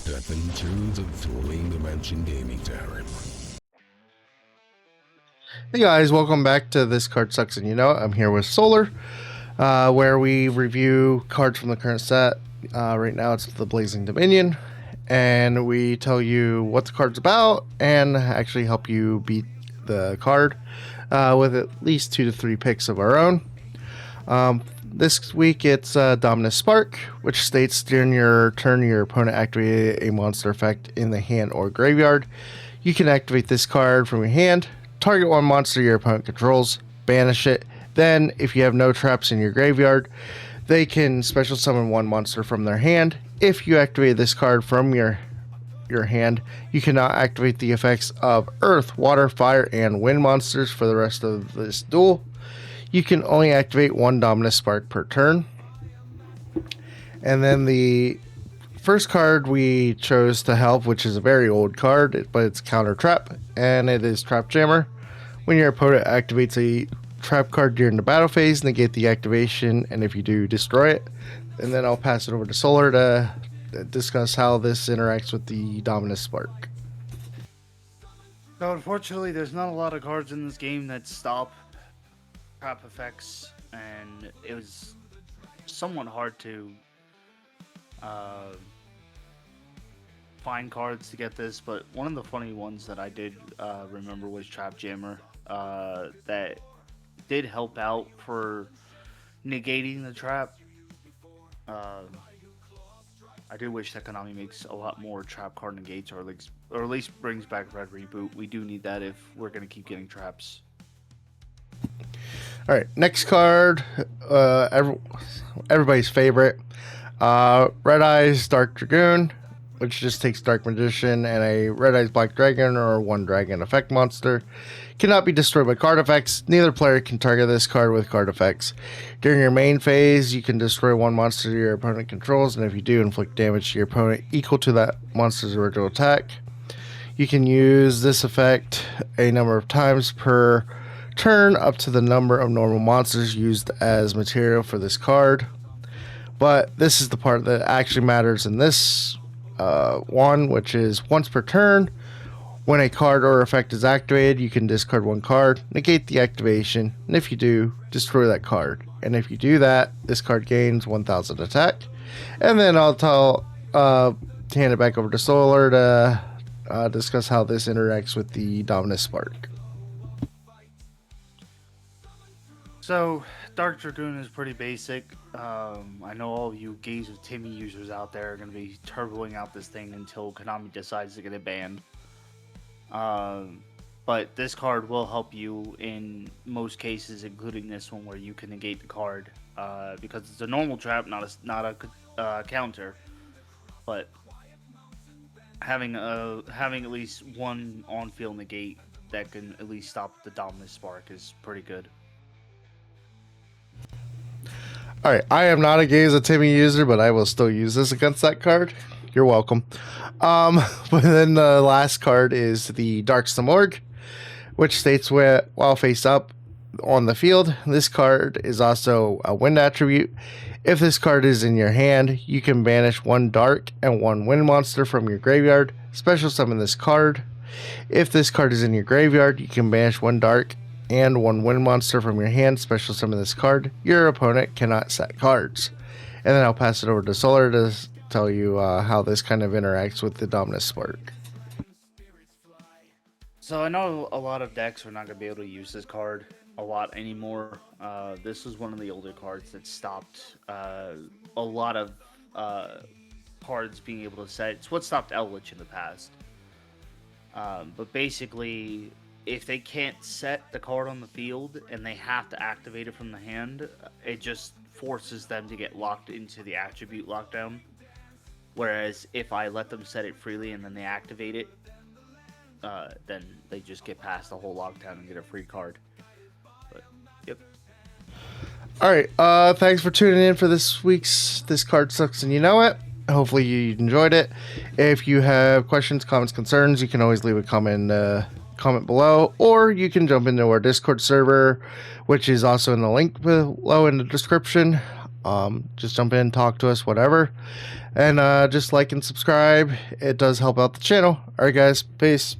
Step into the Dueling Dimension Gaming Tavern. Hey guys, welcome back to This Card Sucks and You Know It. I'm here with Solar, where we review cards from the current set. Right now it's the Blazing Dominion, and we tell you what the card's about and actually help you beat the card with at least 2 to 3 picks of our own. This week it's Dominus Spark, which states during your turn your opponent activated a monster effect in the hand or graveyard. You can activate this card from your hand, target one monster your opponent controls, banish it. Then, if you have no traps in your graveyard, they can special summon one monster from their hand. If you activate this card from your hand, you cannot activate the effects of Earth, Water, Fire, and Wind monsters for the rest of this duel. You can only activate one Dominus Spark per turn. And then the first card we chose to help, which is a very old card, but it's Counter Trap, and it is Trap Jammer. When your opponent activates a trap card during the battle phase, negate the activation, and if you do, destroy it. And then I'll pass it over to Solar to discuss how this interacts with the Dominus Spark. So unfortunately, there's not a lot of cards in this game that stop trap effects, and it was somewhat hard to find cards to get this, but one of the funny ones that I did remember was Trap Jammer. That did help out for negating the trap. I do wish that Konami makes a lot more trap card negates, or at least brings back Red Reboot. We do need that if we're going to keep getting traps. Alright, next card, everybody's favorite, Red Eyes Dark Dragoon, which just takes Dark Magician and a Red Eyes Black Dragon or one Dragon effect monster. Cannot be destroyed by card effects. Neither player can target this card with card effects. During your main phase, you can destroy one monster your opponent controls, and if you do, inflict damage to your opponent equal to that monster's original attack. You can use this effect a number of times per turn, up to the number of normal monsters used as material for this card. But this is the part that actually matters in this one, which is once per turn, when a card or effect is activated, you can discard one card, negate the activation, and if you do, destroy that card. And if you do that, this card gains 1000 attack. And then I'll hand it back over to Solar to discuss how this interacts with the Dominus Spark. So, Dark Dragoon is pretty basic. I know all you Gaze of Timmy users out there are going to be turboing out this thing until Konami decides to get it banned. But this card will help you in most cases, including this one where you can negate the card, because it's a normal trap, not a counter. But having at least one on-field negate that can at least stop the Dominus Spark is pretty good. Alright, I am not a Gaze of Timmy user, but I will still use this against that card. You're welcome. But then the last card is the Dark Simorg, which states while face up on the field, this card is also a wind attribute. If this card is in your hand, you can banish one dark and one wind monster from your graveyard. Special summon this card. If this card is in your graveyard, you can banish one dark and one wind monster from your hand. Special summon this card. Your opponent cannot set cards. And then I'll pass it over to Solar to tell you how this kind of interacts with the Dominus Spark. So I know a lot of decks are not going to be able to use this card a lot anymore. This was one of the older cards that stopped a lot of cards being able to set. It's what stopped Eldritch in the past. But basically, if they can't set the card on the field and they have to activate it from the hand, it just forces them to get locked into the attribute lockdown. Whereas if I let them set it freely and then they activate it, then they just get past the whole lockdown and get a free card. But, yep. Alright, thanks for tuning in for this week's This Card Sucks and You Know It. Hopefully you enjoyed it. If you have questions, comments, concerns, you can always leave a comment below, or you can jump into our Discord server, which is also in the link below in the description. Just jump in, talk to us, whatever. And just like and subscribe. It does help out the channel. All right, guys. Peace.